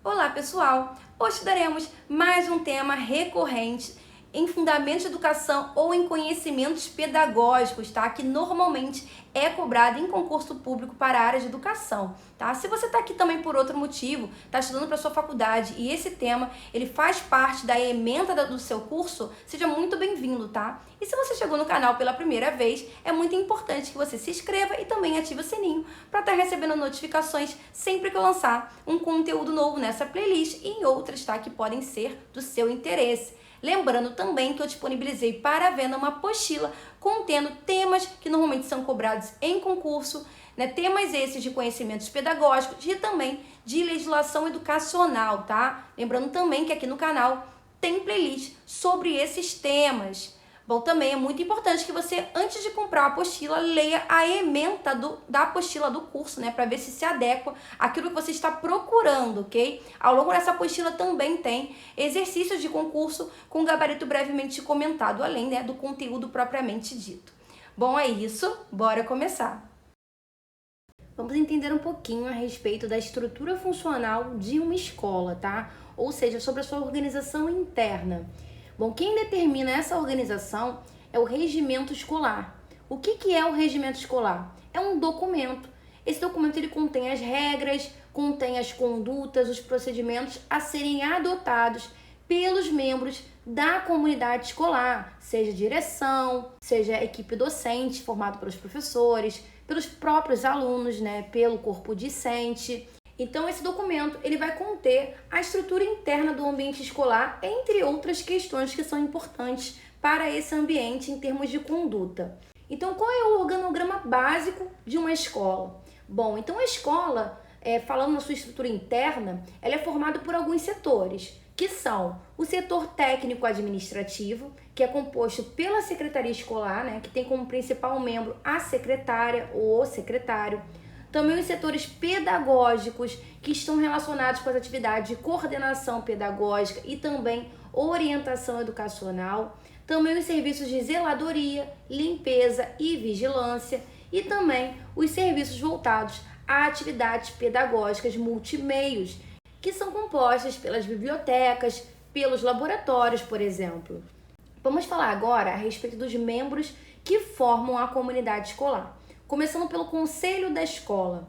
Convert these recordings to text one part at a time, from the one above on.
Olá, pessoal! Hoje daremos mais um tema recorrente em fundamentos de educação ou em conhecimentos pedagógicos, tá? Que normalmente é cobrado em concurso público para a área de educação, tá? Se você está aqui também por outro motivo, está estudando para sua faculdade e esse tema, ele faz parte da ementa do seu curso, seja muito bem-vindo, tá? E se você chegou no canal pela primeira vez, é muito importante que você se inscreva e também ative o sininho para estar recebendo notificações sempre que eu lançar um conteúdo novo nessa playlist e em outras, tá? Que podem ser do seu interesse. Lembrando também que eu disponibilizei para a venda uma apostila contendo temas que normalmente são cobrados em concurso, né? Temas esses de conhecimentos pedagógicos e também de legislação educacional, tá? Lembrando também que aqui no canal tem playlist sobre esses temas. Bom, também é muito importante que você, antes de comprar a apostila, leia a ementa da apostila do curso, né? Para ver se adequa àquilo que você está procurando, ok? Ao longo dessa apostila também tem exercícios de concurso com gabarito brevemente comentado, além, né, do conteúdo propriamente dito. Bom, é isso. Bora começar. Vamos entender um pouquinho a respeito da estrutura funcional de uma escola, tá? Ou seja, sobre a sua organização interna. Bom, quem determina essa organização é o regimento escolar. O que é o regimento escolar? É um documento. Esse documento ele contém as regras, contém as condutas, os procedimentos a serem adotados pelos membros da comunidade escolar, seja direção, seja equipe docente formada pelos professores, pelos próprios alunos, né, pelo corpo discente. Então, esse documento ele vai conter a estrutura interna do ambiente escolar, entre outras questões que são importantes para esse ambiente em termos de conduta. Então, qual é o organograma básico de uma escola? Bom, então a escola, falando na sua estrutura interna, ela é formada por alguns setores, que são o setor técnico-administrativo, que é composto pela secretaria escolar, né, que tem como principal membro a secretária ou o secretário. Também os setores pedagógicos, que estão relacionados com as atividades de coordenação pedagógica e também orientação educacional. Também os serviços de zeladoria, limpeza e vigilância. E também os serviços voltados a atividades pedagógicas multimeios, que são compostas pelas bibliotecas, pelos laboratórios, por exemplo. Vamos falar agora a respeito dos membros que formam a comunidade escolar. Começando pelo conselho da escola.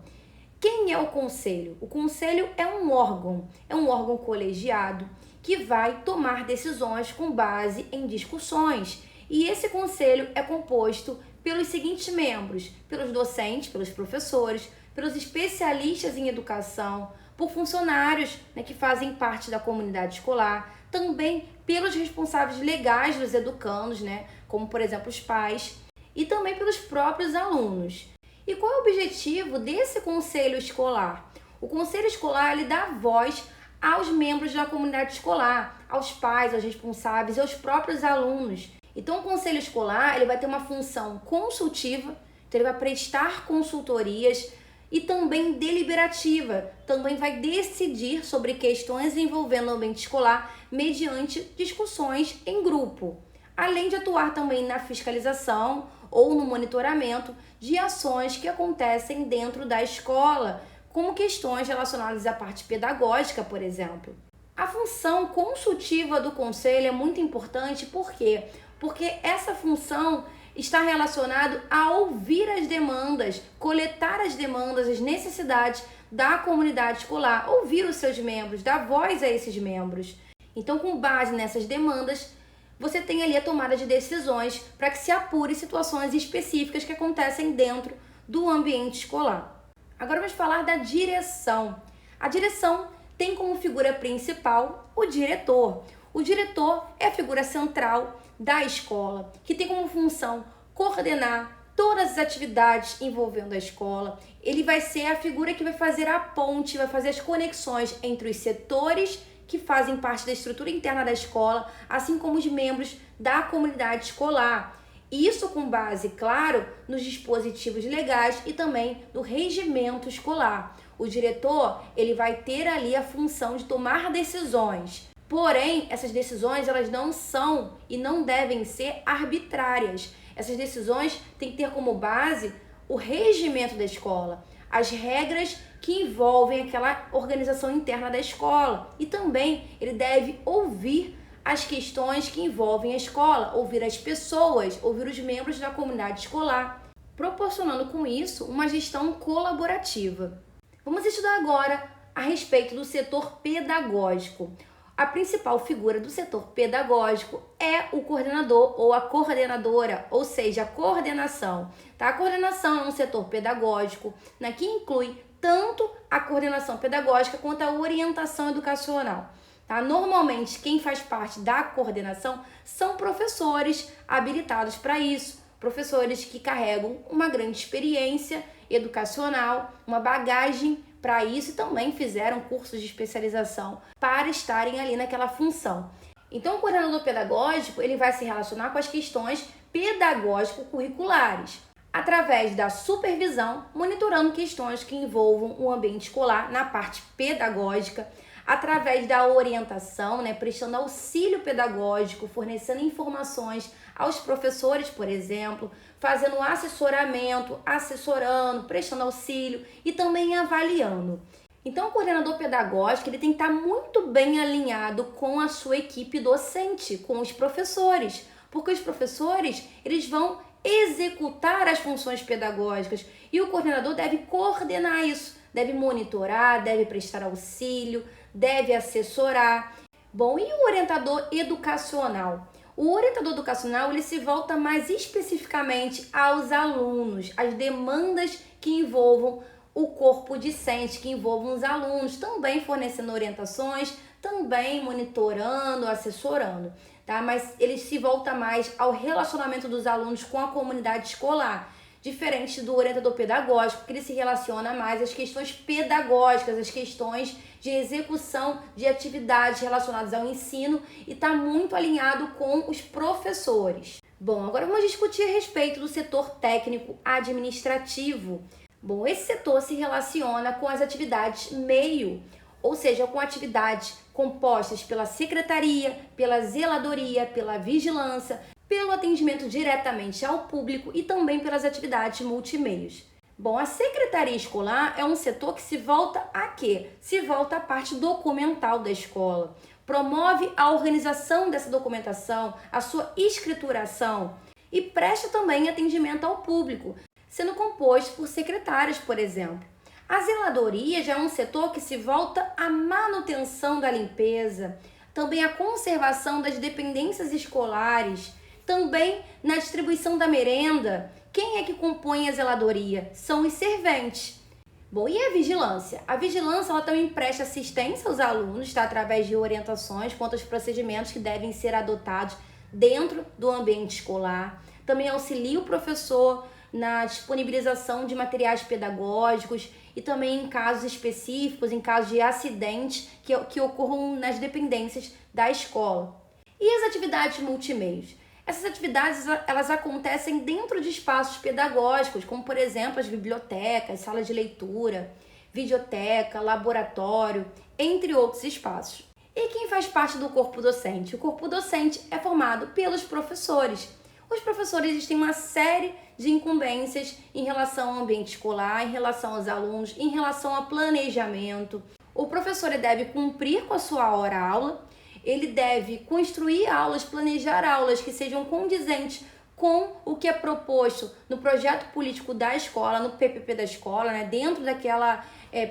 Quem é o conselho? O conselho é um órgão colegiado que vai tomar decisões com base em discussões. E esse conselho é composto pelos seguintes membros: pelos docentes, pelos professores, pelos especialistas em educação, por funcionários, né, que fazem parte da comunidade escolar, também pelos responsáveis legais dos educandos, né, como por exemplo os pais, e também pelos próprios alunos. E qual é o objetivo desse conselho escolar? O conselho escolar ele dá voz aos membros da comunidade escolar, aos pais, aos responsáveis e aos próprios alunos. Então o conselho escolar ele vai ter uma função consultiva, então ele vai prestar consultorias e também deliberativa, também vai decidir sobre questões envolvendo o ambiente escolar mediante discussões em grupo, além de atuar também na fiscalização ou no monitoramento de ações que acontecem dentro da escola, como questões relacionadas à parte pedagógica, por exemplo. A função consultiva do conselho é muito importante, por quê? Porque essa função está relacionada a ouvir as demandas, coletar as demandas, as necessidades da comunidade escolar, ouvir os seus membros, dar voz a esses membros. Então, com base nessas demandas, você tem ali a tomada de decisões para que se apure situações específicas que acontecem dentro do ambiente escolar. Agora vamos falar da direção. A direção tem como figura principal o diretor. O diretor é a figura central da escola, que tem como função coordenar todas as atividades envolvendo a escola. Ele vai ser a figura que vai fazer a ponte, vai fazer as conexões entre os setores que fazem parte da estrutura interna da escola, assim como os membros da comunidade escolar. Isso com base, claro, nos dispositivos legais e também no regimento escolar. O diretor, ele vai ter ali a função de tomar decisões. Porém, essas decisões, elas não são e não devem ser arbitrárias. Essas decisões têm que ter como base o regimento da escola, as regras que envolvem aquela organização interna da escola. E também ele deve ouvir as questões que envolvem a escola, ouvir as pessoas, ouvir os membros da comunidade escolar, proporcionando com isso uma gestão colaborativa. Vamos estudar agora a respeito do setor pedagógico. A principal figura do setor pedagógico é o coordenador ou a coordenadora, ou seja, a coordenação. Tá? A coordenação é um setor pedagógico, né, que inclui tanto a coordenação pedagógica quanto a orientação educacional. Tá? Normalmente, quem faz parte da coordenação são professores habilitados para isso, professores que carregam uma grande experiência educacional, uma bagagem para isso e também fizeram cursos de especialização para estarem ali naquela função. Então, o coordenador pedagógico ele vai se relacionar com as questões pedagógico-curriculares, através da supervisão, monitorando questões que envolvam o ambiente escolar na parte pedagógica, através da orientação, prestando auxílio pedagógico, fornecendo informações aos professores, por exemplo, fazendo assessoramento, assessorando, prestando auxílio e também avaliando. Então, o coordenador pedagógico ele tem que estar muito bem alinhado com a sua equipe docente, com os professores, porque os professores eles vão executar as funções pedagógicas e o coordenador deve coordenar isso, deve monitorar, deve prestar auxílio, deve assessorar. Bom, e o orientador educacional? O orientador educacional ele se volta mais especificamente aos alunos, às demandas que envolvam o corpo discente, que envolvam os alunos, também fornecendo orientações, também monitorando, assessorando, tá? Mas ele se volta mais ao relacionamento dos alunos com a comunidade escolar, diferente do orientador pedagógico, que ele se relaciona mais às questões pedagógicas, às questões de execução de atividades relacionadas ao ensino e está muito alinhado com os professores. Bom, agora vamos discutir a respeito do setor técnico administrativo. Bom, esse setor se relaciona com as atividades meio, ou seja, com atividades compostas pela secretaria, pela zeladoria, pela vigilância, pelo atendimento diretamente ao público e também pelas atividades multimeios. Bom, a secretaria escolar é um setor que se volta a quê? Se volta à parte documental da escola. Promove a organização dessa documentação, a sua escrituração e presta também atendimento ao público, sendo composto por secretários, por exemplo. A zeladoria já é um setor que se volta à manutenção da limpeza, também à conservação das dependências escolares, também na distribuição da merenda. Quem é que compõe a zeladoria? São os serventes. Bom, e a vigilância? A vigilância ela também presta assistência aos alunos, tá? Através de orientações quanto aos procedimentos que devem ser adotados dentro do ambiente escolar. Também auxilia o professor na disponibilização de materiais pedagógicos e também em casos específicos, em casos de acidentes que ocorram nas dependências da escola. E as atividades multimeios? Essas atividades elas acontecem dentro de espaços pedagógicos, como por exemplo as bibliotecas, salas de leitura, videoteca, laboratório, entre outros espaços. E quem faz parte do corpo docente? O corpo docente é formado pelos professores. Os professores têm uma série de incumbências em relação ao ambiente escolar, em relação aos alunos, em relação ao planejamento. O professor deve cumprir com a sua hora-aula, ele deve construir aulas, planejar aulas que sejam condizentes com o que é proposto no projeto político da escola, no PPP da escola, dentro daquela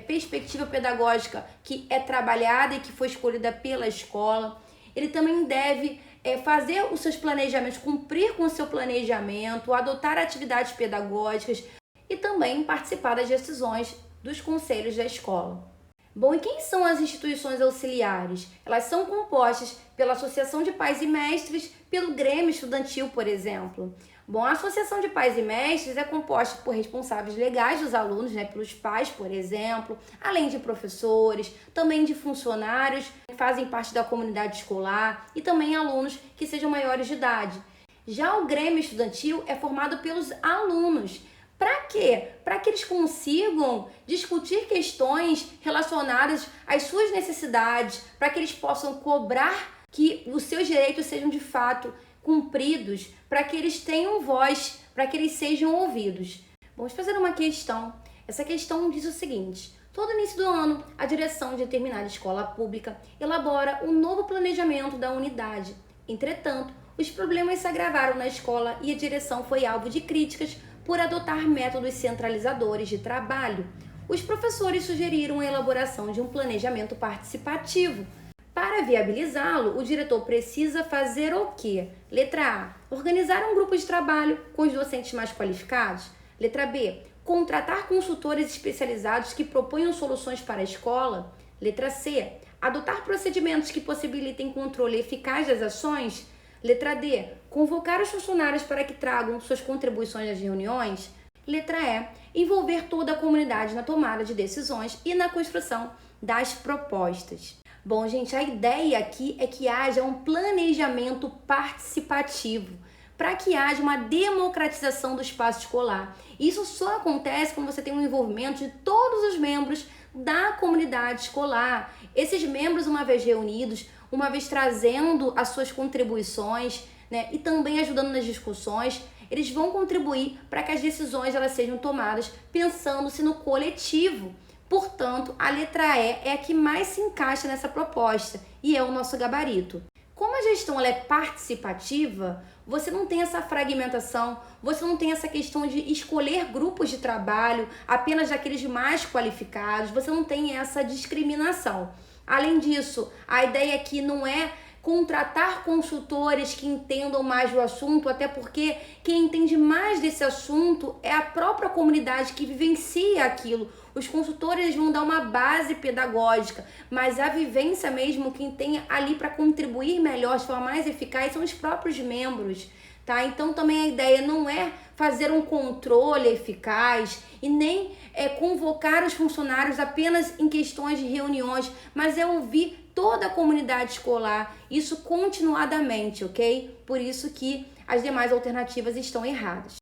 perspectiva pedagógica que é trabalhada e que foi escolhida pela escola. Ele também deve fazer os seus planejamentos, cumprir com o seu planejamento, adotar atividades pedagógicas e também participar das decisões dos conselhos da escola. Bom, e quem são as instituições auxiliares? Elas são compostas pela Associação de Pais e Mestres, pelo Grêmio Estudantil, por exemplo. Bom, a Associação de Pais e Mestres é composta por responsáveis legais dos alunos, pelos pais, por exemplo, além de professores, também de funcionários que fazem parte da comunidade escolar e também alunos que sejam maiores de idade. Já o Grêmio Estudantil é formado pelos alunos. Para quê? Para que eles consigam discutir questões relacionadas às suas necessidades, para que eles possam cobrar que os seus direitos sejam de fato cumpridos, para que eles tenham voz, para que eles sejam ouvidos. Vamos fazer uma questão. Essa questão diz o seguinte: Todo início do ano, a direção de determinada escola pública elabora um novo planejamento da unidade. Entretanto, os problemas se agravaram na escola e a direção foi alvo de críticas por adotar métodos centralizadores de trabalho. Os professores sugeriram a elaboração de um planejamento participativo. Para viabilizá-lo, o diretor precisa fazer o quê? Letra A. Organizar um grupo de trabalho com os docentes mais qualificados. Letra B. Contratar consultores especializados que proponham soluções para a escola. Letra C. Adotar procedimentos que possibilitem controle eficaz das ações. Letra D. Convocar os funcionários para que tragam suas contribuições às reuniões. Letra E. Envolver toda a comunidade na tomada de decisões e na construção das propostas. Bom, gente, a ideia aqui é que haja um planejamento participativo, para que haja uma democratização do espaço escolar. Isso só acontece quando você tem um envolvimento de todos os membros da comunidade escolar. Esses membros, uma vez reunidos, uma vez trazendo as suas contribuições, né, e também ajudando nas discussões, eles vão contribuir para que as decisões elas sejam tomadas pensando-se no coletivo. Portanto, a letra E é a que mais se encaixa nessa proposta e é o nosso gabarito. Como a gestão ela é participativa, você não tem essa fragmentação, você não tem essa questão de escolher grupos de trabalho apenas daqueles mais qualificados, você não tem essa discriminação. Além disso, a ideia aqui não é contratar consultores que entendam mais do assunto, até porque quem entende mais desse assunto é a própria comunidade que vivencia aquilo. Os consultores vão dar uma base pedagógica, mas a vivência mesmo, quem tem ali para contribuir melhor, de forma mais eficaz, são os próprios membros, tá? Então também a ideia não é fazer um controle eficaz e nem convocar os funcionários apenas em questões de reuniões, mas é ouvir toda a comunidade escolar, isso continuadamente, ok? Por isso que as demais alternativas estão erradas.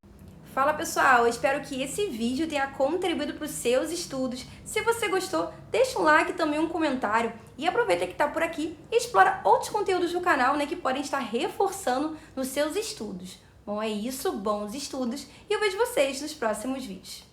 Fala pessoal, eu espero que esse vídeo tenha contribuído para os seus estudos. Se você gostou, deixa um like e também um comentário. E aproveita que está por aqui e explora outros conteúdos do canal, né, que podem estar reforçando nos seus estudos. Bom, é isso, bons estudos e eu vejo vocês nos próximos vídeos.